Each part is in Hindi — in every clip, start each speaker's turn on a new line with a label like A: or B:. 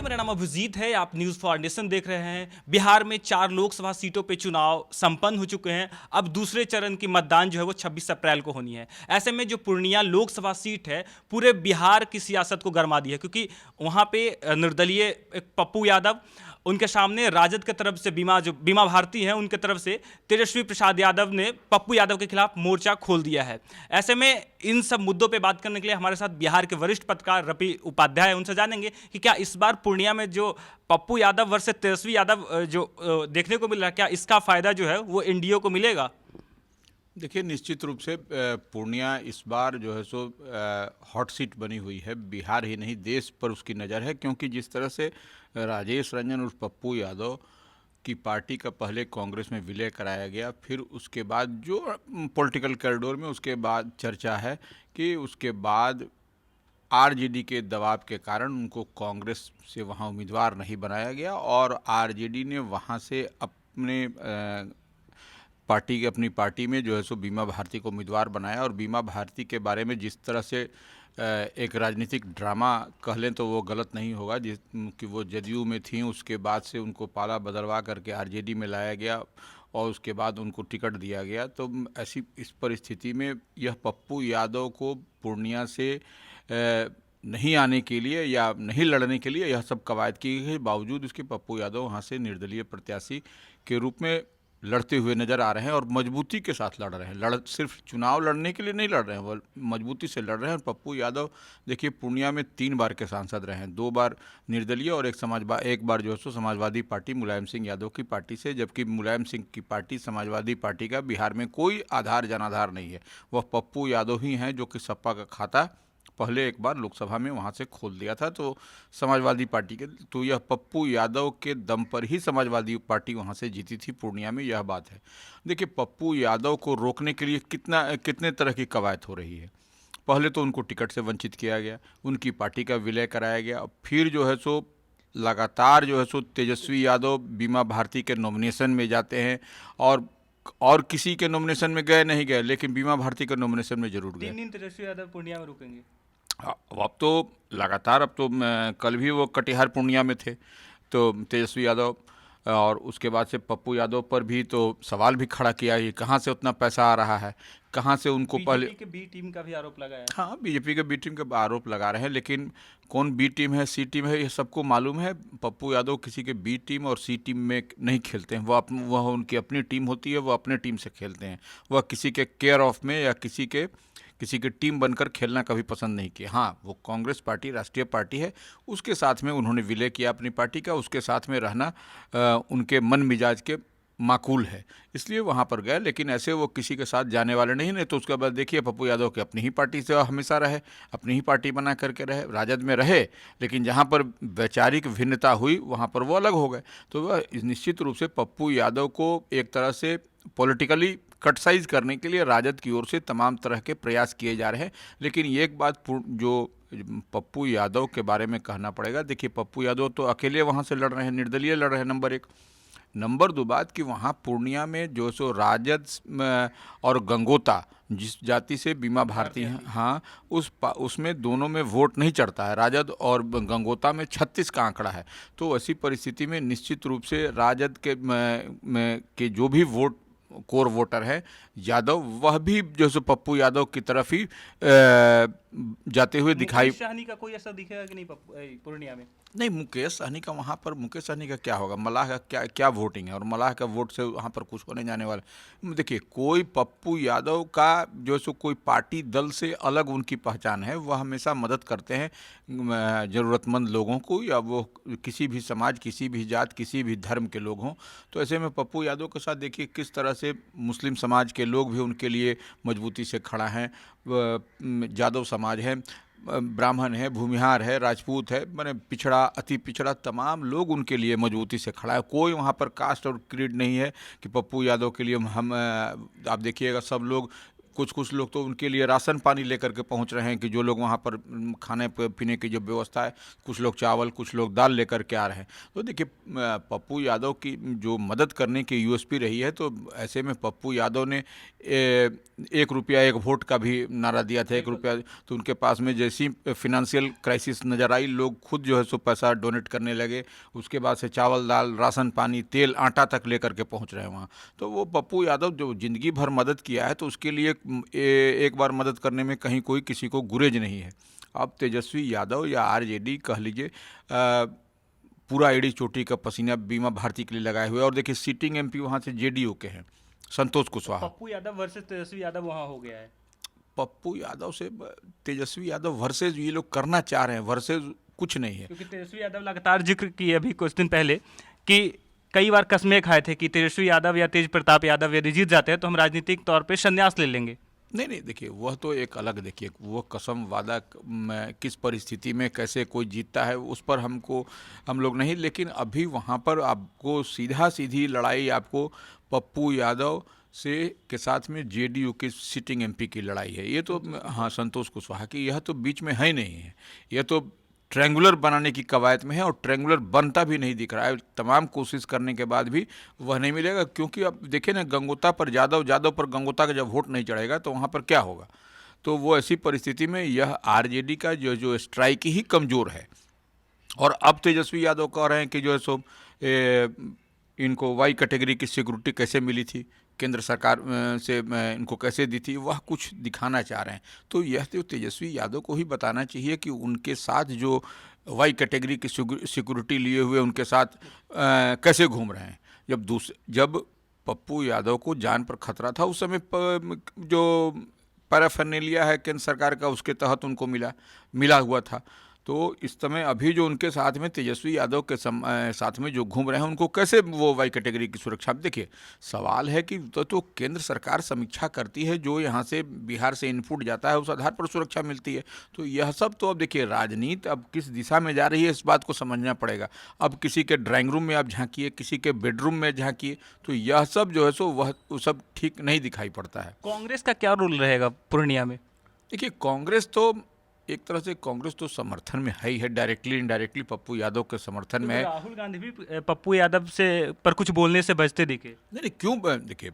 A: मेरा नाम अभिजीत है। आप न्यूज़ फॉर नेशन देख रहे हैं। बिहार में 4 लोकसभा सीटों पे चुनाव संपन्न हो चुके हैं। अब दूसरे चरण की मतदान जो है वो 26 अप्रैल को होनी है। ऐसे में जो पूर्णिया लोकसभा सीट है पूरे बिहार की सियासत को गरमा दी है, क्योंकि वहाँ पे निर्दलीय एक पप्पू यादव, उनके सामने राजद की तरफ से बीमा भारती हैं, उनके तरफ से तेजस्वी प्रसाद यादव ने पप्पू यादव के खिलाफ मोर्चा खोल दिया है। ऐसे में इन सब मुद्दों पे बात करने के लिए हमारे साथ बिहार के वरिष्ठ पत्रकार रवि उपाध्याय हैं। उनसे जानेंगे कि क्या इस बार पूर्णिया में जो पप्पू यादव वर्सेस तेजस्वी यादव जो देखने को मिल रहा है, क्या इसका फायदा जो है वो एनडीए को मिलेगा?
B: देखिए, निश्चित रूप से पूर्णिया इस बार जो है सो हॉट सीट बनी हुई है। बिहार ही नहीं, देश पर उसकी नज़र है, क्योंकि जिस तरह से राजेश रंजन उर्फ पप्पू यादव की पार्टी का पहले कांग्रेस में विलय कराया गया, फिर उसके बाद जो पॉलिटिकल कॉरिडोर में उसके बाद चर्चा है कि उसके बाद आरजेडी के दबाव के कारण उनको कांग्रेस से वहाँ उम्मीदवार नहीं बनाया गया और आरजेडी ने वहाँ से अपनी पार्टी में जो है सो बीमा भारती को उम्मीदवार बनाया। और बीमा भारती के बारे में जिस तरह से एक राजनीतिक ड्रामा कह लें तो वो गलत नहीं होगा, जिस कि वो जदयू में थी, उसके बाद से उनको पाला बदलवा करके आरजेडी में लाया गया और उसके बाद उनको टिकट दिया गया। तो ऐसी इस परिस्थिति में यह पप्पू यादव को पूर्णिया से नहीं आने के लिए या नहीं लड़ने के लिए यह सब कवायद की गई है। बावजूद इसके पप्पू यादव वहाँ से निर्दलीय प्रत्याशी के रूप में लड़ते हुए नज़र आ रहे हैं और मजबूती के साथ लड़ रहे हैं। सिर्फ चुनाव लड़ने के लिए नहीं लड़ रहे हैं, वो मजबूती से लड़ रहे हैं। और पप्पू यादव देखिए, पूर्णिया में 3 बार के सांसद रहे हैं, 2 बार निर्दलीय और एक बार जो है सो समाजवादी पार्टी मुलायम सिंह यादव की पार्टी से, जबकि मुलायम सिंह की पार्टी समाजवादी पार्टी का बिहार में कोई आधार जनाधार नहीं है। वह पप्पू यादव ही हैं जो कि सपा का खाता पहले एक बार लोकसभा में वहाँ से खोल दिया था, तो समाजवादी पार्टी के, तो यह पप्पू यादव के दम पर ही समाजवादी पार्टी वहाँ से जीती थी पूर्णिया में, यह बात है। देखिए, पप्पू यादव को रोकने के लिए कितने तरह की कवायद हो रही है। पहले तो उनको टिकट से वंचित किया गया, उनकी पार्टी का विलय कराया गया, फिर जो है सो लगातार जो है सो तेजस्वी यादव बीमा भारती के नॉमिनेशन में जाते हैं और किसी के नॉमिनेशन में गए नहीं गए, लेकिन बीमा भारती के नॉमिनेशन में जरूर गए।
A: 3 दिन तेजस्वी यादव पूर्णिया में रुकेंगे।
B: अब तो लगातार, अब तो कल भी वो कटिहार पूर्णिया में थे, तो तेजस्वी यादव और उसके बाद से पप्पू यादव पर भी तो सवाल भी खड़ा किया, ये कहाँ से उतना पैसा आ रहा है, कहाँ से उनको पहले।
A: बीजेपी के बी टीम का भी आरोप लगाया है।
B: हाँ, बीजेपी के बी टीम के आरोप लगा रहे हैं, लेकिन कौन बी टीम है सी टीम है ये सबको मालूम है। पप्पू यादव किसी के बी टीम और सी टीम में नहीं खेलते हैं, वह उनकी अपनी टीम होती है, वो अपने टीम से खेलते हैं। वह किसी के केयर ऑफ में या किसी के टीम बनकर खेलना कभी पसंद नहीं किया। हाँ, वो कांग्रेस पार्टी राष्ट्रीय पार्टी है, उसके साथ में उन्होंने विलय किया अपनी पार्टी का, उसके साथ में रहना उनके मन मिजाज के माकूल है, इसलिए वहाँ पर गए। लेकिन ऐसे वो किसी के साथ जाने वाले नहीं तो उसके बाद देखिए, पप्पू यादव के अपनी ही पार्टी से हमेशा रहे, अपनी ही पार्टी बना करके रहे, राजद में रहे, लेकिन जहाँ पर वैचारिक भिन्नता हुई वहाँ पर वो अलग हो गए। तो वह निश्चित रूप से पप्पू यादव को एक तरह से पॉलिटिकली कट साइज करने के लिए राजद की ओर से तमाम तरह के प्रयास किए जा रहे हैं। लेकिन एक बात जो पप्पू यादव के बारे में कहना पड़ेगा, देखिए, पप्पू यादव तो अकेले वहाँ से लड़ रहे हैं, निर्दलीय लड़ रहे हैं, नंबर 1। नंबर 2 बात कि वहाँ पूर्णिया में जो सो राजद और गंगोता, जिस जाति से बीमा भारती हैं, हाँ, उसमें दोनों में वोट नहीं चढ़ता है। राजद और गंगोता में 36 का आंकड़ा है। तो ऐसी परिस्थिति में निश्चित रूप से राजद के जो भी कोर वोटर है यादव, वह भी जो सो पप्पू यादव की तरफ ही जाते हुए दिखाई।
A: मुकेश सहनी का कोई असर दिखेगा कि नहीं पूर्णिया में?
B: नहीं, मुकेश सहनी का वहाँ पर, मुकेश सहनी का क्या होगा, मलाह का क्या वोटिंग है, और मलाह का वोट से वहाँ पर कुछ होने जाने वाला। देखिए, कोई पप्पू यादव का जो सो कोई पार्टी दल से अलग उनकी पहचान है, वह हमेशा मदद करते हैं ज़रूरतमंद लोगों को, या वो किसी भी समाज, किसी भी जात, किसी भी धर्म के लोग हों। तो ऐसे में पप्पू यादव के साथ देखिए किस तरह से मुस्लिम समाज के लोग भी उनके लिए मजबूती से खड़ा हैं, यादव समाज है, ब्राह्मण है, भूमिहार है, राजपूत है, माने पिछड़ा, अति पिछड़ा, तमाम लोग उनके लिए मजबूती से खड़ा है। कोई वहाँ पर कास्ट और क्रीड नहीं है कि पप्पू यादव के लिए हम आप देखिएगा सब लोग कुछ कुछ लोग तो उनके लिए राशन पानी लेकर के पहुंच रहे हैं कि जो लोग वहां पर खाने पीने की जो व्यवस्था है, कुछ लोग चावल, कुछ लोग दाल लेकर के आ रहे हैं। तो देखिए पप्पू यादव की जो मदद करने की यूएसपी रही है, तो ऐसे में पप्पू यादव ने 1 रुपया 1 वोट का भी नारा दिया था। 1 रुपया, तो उनके पास में जैसी फाइनेंशियल क्राइसिस नज़र आई, लोग खुद जो है सो पैसा डोनेट करने लगे। उसके बाद से चावल दाल, राशन पानी, तेल आटा तक लेकर के पहुंच रहे हैं वहाँ। तो वो पप्पू यादव जो ज़िंदगी भर मदद किया है, तो उसके लिए एक बार मदद करने में कहीं कोई किसी को गुरेज नहीं है। अब तेजस्वी यादव या आरजेडी कह लीजिए, पूरा एड़ी चोटी का पसीना बीमा भारती के लिए लगाए हुए। और देखिए सिटिंग एमपी वहाँ से जेडीयू के हैं, संतोष कुशवाहा।
A: पप्पू यादव वर्सेस तेजस्वी यादव वहाँ हो गया है।
B: पप्पू यादव से तेजस्वी यादव वर्सेज ये लोग करना चाह रहे हैं, वर्सेज कुछ नहीं है।
A: क्योंकि तेजस्वी यादव लगातार जिक्र किए अभी कुछ दिन पहले कि कई बार कस्में खाए थे कि तेजस्वी यादव या तेज प्रताप यादव यदि जीत जाते हैं तो हम राजनीतिक तौर पे संन्यास ले लेंगे।
B: नहीं नहीं, देखिए वह तो एक अलग, देखिए वो कसम वादा किस परिस्थिति में कैसे कोई जीतता है उस पर हम लोग नहीं, लेकिन अभी वहाँ पर आपको सीधा सीधी लड़ाई आपको पप्पू यादव से के साथ में जेडीयू की सिटिंग एमपी की लड़ाई है। ये तो हाँ, संतोष कुशवाहा की, यह तो बीच में है नहीं है। यह तो ट्रायंगुलर बनाने की कवायद में है और ट्रायंगुलर बनता भी नहीं दिख रहा है। तमाम कोशिश करने के बाद भी वह नहीं मिलेगा, क्योंकि अब देखिए ना, गंगोता पर जादव, जादव पर गंगोता का जब वोट नहीं चढ़ेगा तो वहाँ पर क्या होगा। तो वो ऐसी परिस्थिति में यह आरजेडी का जो स्ट्राइक ही कमज़ोर है। और अब तेजस्वी यादव कह रहे हैं कि जो है सो इनको वाई कैटेगरी की सिक्योरिटी कैसे मिली थी, केंद्र सरकार से इनको कैसे दी थी, वह कुछ दिखाना चाह रहे हैं। तो यह तो तेजस्वी यादव को ही बताना चाहिए कि उनके साथ जो वाई कैटेगरी की सिक्योरिटी लिए हुए उनके साथ कैसे घूम रहे हैं। जब पप्पू यादव को जान पर खतरा था, उस समय जो पैराफर्नेलिया है केंद्र सरकार का, उसके तहत उनको मिला हुआ था। तो इस समय अभी जो उनके साथ में तेजस्वी यादव के साथ में जो घूम रहे हैं, उनको कैसे वो वाई कैटेगरी की सुरक्षा। देखिए सवाल है कि तो केंद्र सरकार समीक्षा करती है, जो यहाँ से बिहार से इनपुट जाता है उस आधार पर सुरक्षा मिलती है। तो यह सब तो अब देखिए राजनीति अब किस दिशा में जा रही है, इस बात को समझना पड़ेगा। अब किसी के ड्राइंग रूम में आप झांकिए, किसी के बेडरूम में झांकिए, तो यह सब जो है सो वह सब ठीक नहीं दिखाई पड़ता है।
A: कांग्रेस का क्या रोल रहेगा पूर्णिया में?
B: देखिए कांग्रेस तो एक तरह से कांग्रेस तो समर्थन में है ही है, डायरेक्टली इनडायरेक्टली पप्पू यादव के समर्थन में है।
A: राहुल गांधी भी पप्पू यादव से पर कुछ बोलने से बचते दिखे।
B: नहीं, क्यों, देखिए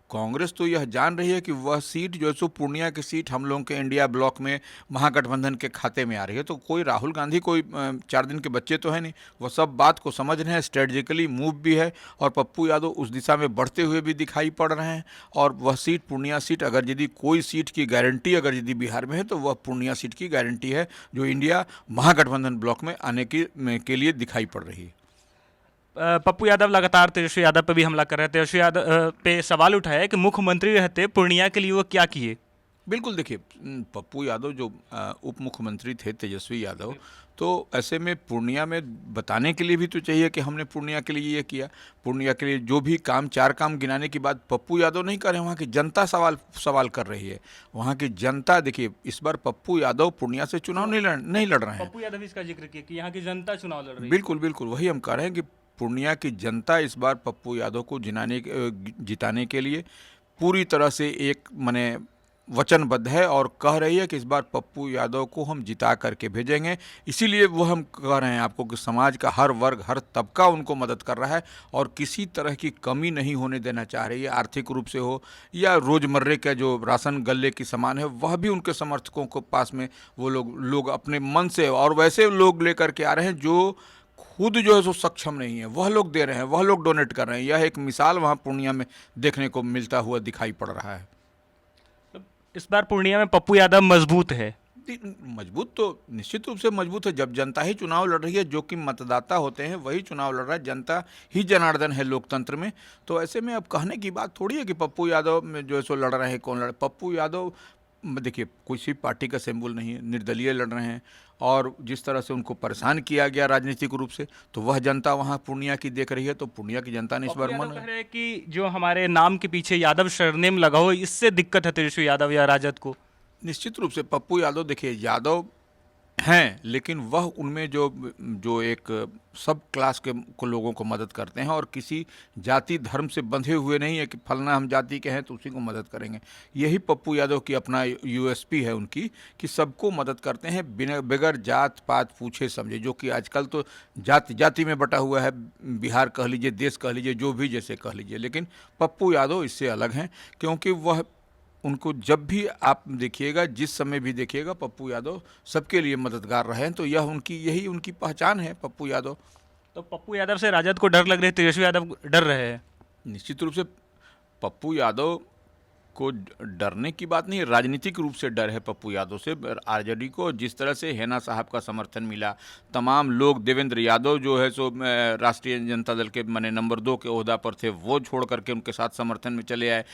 B: कांग्रेस तो यह जान रही है कि वह सीट जो है सो पूर्णिया की सीट हम लोगों के इंडिया ब्लॉक में महागठबंधन के खाते में आ रही है। तो कोई राहुल गांधी कोई 4 दिन के बच्चे तो है नहीं, वह सब बात को समझ रहे हैं, स्ट्रेटजिकली मूव भी है। और पप्पू यादव उस दिशा में बढ़ते हुए भी दिखाई पड़ रहे हैं। और वह सीट, पूर्णिया सीट, अगर यदि कोई सीट की गारंटी अगर यदि बिहार में है तो वह पूर्णिया सीट की गारंटी है, जो इंडिया महागठबंधन ब्लॉक में आने के लिए दिखाई पड़ रही है।
A: पप्पू यादव लगातार तेजस्वी यादव पे भी हमला कर रहे थे। तेजस्वी यादव पे सवाल उठाया है कि मुख्यमंत्री रहते पूर्णिया के लिए वो क्या किए।
B: बिल्कुल, देखिए पप्पू यादव जो उप मुख्यमंत्री थे तेजस्वी यादव, तो ऐसे में पूर्णिया में बताने के लिए भी तो चाहिए कि हमने पूर्णिया के लिए ये किया। पूर्णिया के लिए जो भी काम, 4 काम गिनाने के बाद पप्पू यादव नहीं कर रहे हैं, वहाँ की जनता सवाल कर रही है। वहाँ की जनता, देखिए इस बार पप्पू यादव पूर्णिया से चुनाव नहीं लड़ रहे हैं।
A: पप्पू यादव इसका जिक्र किया कि यहाँ की जनता चुनाव लड़ रही है।
B: बिल्कुल बिल्कुल, वही हम कह रहे हैं कि पूर्णिया की जनता इस बार पप्पू यादव को जिताने के लिए पूरी तरह से एक माने वचनबद्ध है और कह रही है कि इस बार पप्पू यादव को हम जिता करके भेजेंगे। इसीलिए वो हम कह रहे हैं आपको कि समाज का हर वर्ग, हर तबका उनको मदद कर रहा है और किसी तरह की कमी नहीं होने देना चाह रही है। आर्थिक रूप से हो या रोज़मर्रे का जो राशन गल्ले की सामान है, वह भी उनके समर्थकों को पास में वो लोग अपने मन से, और वैसे लोग लेकर के आ रहे हैं जो खुद जो है सो सक्षम नहीं है, वह लोग दे रहे हैं, वह लोग डोनेट कर रहे हैं। यह एक मिसाल वहाँ पूर्णिया में देखने को मिलता हुआ दिखाई पड़ रहा है।
A: इस बार पूर्णिया में पप्पू यादव मजबूत है।
B: मजबूत तो निश्चित रूप से मजबूत है। जब जनता ही चुनाव लड़ रही है, जो कि मतदाता होते हैं वही चुनाव लड़ रहा है, जनता ही जनार्दन है लोकतंत्र में। तो ऐसे में अब कहने की बात थोड़ी है कि पप्पू यादव में जो है सो लड़ रहे हैं, कौन लड़। पप्पू यादव देखिए किसी पार्टी का सिंबल नहीं है, निर्दलीय लड़ रहे हैं। और जिस तरह से उनको परेशान किया गया राजनीतिक रूप से, तो वह जनता वहाँ पूर्णिया की देख रही है। तो पूर्णिया की जनता ने इस बार मन
A: कह रहे हैं कि जो हमारे नाम के पीछे यादव सरनेम लगा हो, इससे दिक्कत है तेजस्वी यादव या राजद को।
B: निश्चित रूप से पप्पू यादव, देखिए यादव हैं, लेकिन वह उनमें जो जो एक सब क्लास के को लोगों को मदद करते हैं और किसी जाति धर्म से बंधे हुए नहीं है कि फलना हम जाति के हैं तो उसी को मदद करेंगे। यही पप्पू यादव की अपना यूएसपी है उनकी, कि सबको मदद करते हैं बिना बगैर जात पात पूछे समझे, जो कि आजकल तो जाति जाति में बटा हुआ है। बिहार कह लीजिए, देश कह लीजिए, जो भी जैसे कह लीजिए, लेकिन पप्पू यादव इससे अलग हैं, क्योंकि वह उनको जब भी आप देखिएगा, जिस समय भी देखिएगा, पप्पू यादव सबके लिए मददगार रहे हैं। तो यही उनकी पहचान है, पप्पू यादव।
A: तो पप्पू यादव से राजद को डर लग रही है, तेजस्वी यादव डर रहे हैं।
B: निश्चित रूप से पप्पू यादव को डरने की बात नहीं है, राजनीतिक रूप से डर है पप्पू यादव से। आरजेडी को जिस तरह से हेना साहब का समर्थन मिला, तमाम लोग, देवेंद्र यादव जो है सो राष्ट्रीय जनता दल के माने नंबर 2 के ओहदा पर थे, वो छोड़ करके उनके साथ समर्थन में चले आए।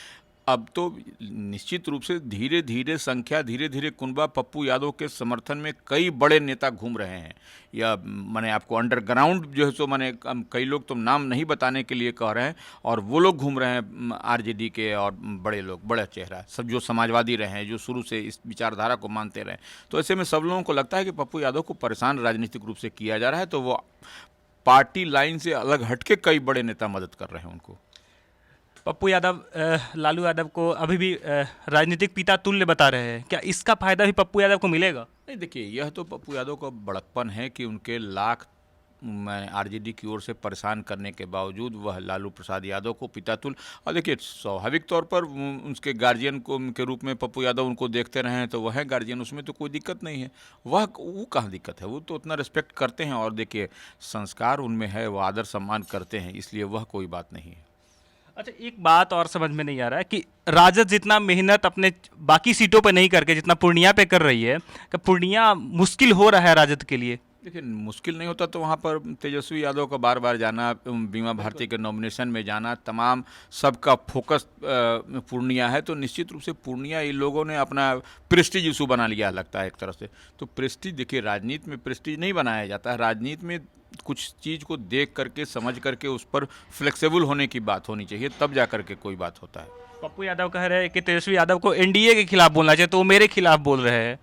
B: अब तो निश्चित रूप से धीरे धीरे कुनबा पप्पू यादव के समर्थन में कई बड़े नेता घूम रहे हैं। या माने आपको अंडरग्राउंड जो है सो माने कई लोग तो नाम नहीं बताने के लिए कह रहे हैं, और वो लोग घूम रहे हैं आरजेडी के, और बड़े लोग, बड़ा चेहरा सब जो समाजवादी रहे हैं, जो शुरू से इस विचारधारा को मानते रहे। तो ऐसे में सब लोगों को लगता है कि पप्पू यादव को परेशान राजनीतिक रूप से किया जा रहा है, तो वो पार्टी लाइन से अलग हटके कई बड़े नेता मदद कर रहे हैं उनको।
A: पप्पू यादव लालू यादव को अभी भी राजनीतिक पिता तुल्य बता रहे हैं, क्या इसका फायदा भी पप्पू यादव को मिलेगा?
B: नहीं, देखिए, यह तो पप्पू यादव का बड़प्पन है कि उनके लाख आरजेडी की ओर से परेशान करने के बावजूद वह लालू प्रसाद यादव को पितातुल, और देखिए स्वाभाविक तौर पर उसके गार्जियन को के रूप में पप्पू यादव उनको देखते रहे हैं, तो वह है गार्जियन, उसमें तो कोई दिक्कत नहीं है। वो कहाँ दिक्कत है, वो तो उतना रिस्पेक्ट करते हैं, और देखिए संस्कार उनमें है, वो आदर सम्मान करते हैं, इसलिए वह कोई बात नहीं है।
A: अच्छा, एक बात और समझ में नहीं आ रहा है कि राजद जितना मेहनत अपने बाकी सीटों पे नहीं करके जितना पूर्णिया पे कर रही है, कि पूर्णिया मुश्किल हो रहा है राजद के लिए?
B: देखिए, मुश्किल नहीं होता तो वहाँ पर तेजस्वी यादव का बार बार जाना, बीमा भारती के नॉमिनेशन में जाना, तमाम सबका फोकस पूर्णिया है, तो निश्चित रूप से पूर्णिया इन लोगों ने अपना प्रेस्टीज इशू बना लिया लगता है एक तरह से। तो प्रेस्टीज, देखिए, राजनीति में प्रेस्टीज नहीं बनाया जाता है, राजनीति में कुछ चीज़ को देख करके, समझ करके, उस पर फ्लेक्सिबल होने की बात होनी चाहिए, तब जा करके कोई बात होता है।
A: पप्पू यादव कह रहे हैं कि तेजस्वी यादव को एनडीए के खिलाफ बोलना चाहिए, तो वो मेरे खिलाफ बोल रहे हैं।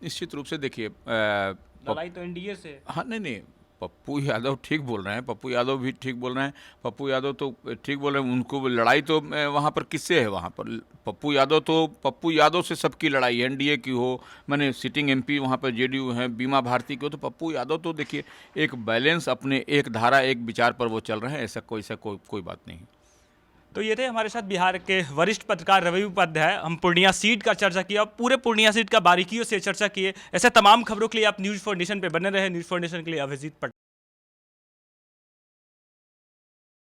B: निश्चित रूप से देखिए,
A: लड़ाई तो एनडीए से।
B: हाँ, नहीं, पप्पू यादव ठीक बोल रहे हैं, पप्पू यादव भी ठीक बोल रहे हैं, पप्पू यादव तो ठीक बोल रहे हैं। उनको लड़ाई तो वहाँ पर किससे है? वहाँ पर पप्पू यादव से सबकी लड़ाई, एनडीए की हो, मैंने सिटिंग एमपी वहाँ पर जेडीयू है, बीमा भारती की हो, तो पप्पू यादव तो देखिए एक बैलेंस, अपने एक धारा, एक विचार पर वो चल रहे हैं, ऐसा कोई बात नहीं।
A: तो ये थे हमारे साथ बिहार के वरिष्ठ पत्रकार रवि उपाध्याय। हम पूर्णिया सीट का चर्चा किया, पूरे पूर्णिया सीट का बारीकियों से चर्चा किए। ऐसे तमाम खबरों के लिए आप न्यूज़ फॉर नेशन पे बने रहे। न्यूज़ फॉर नेशन के लिए अभिजीत पटेल।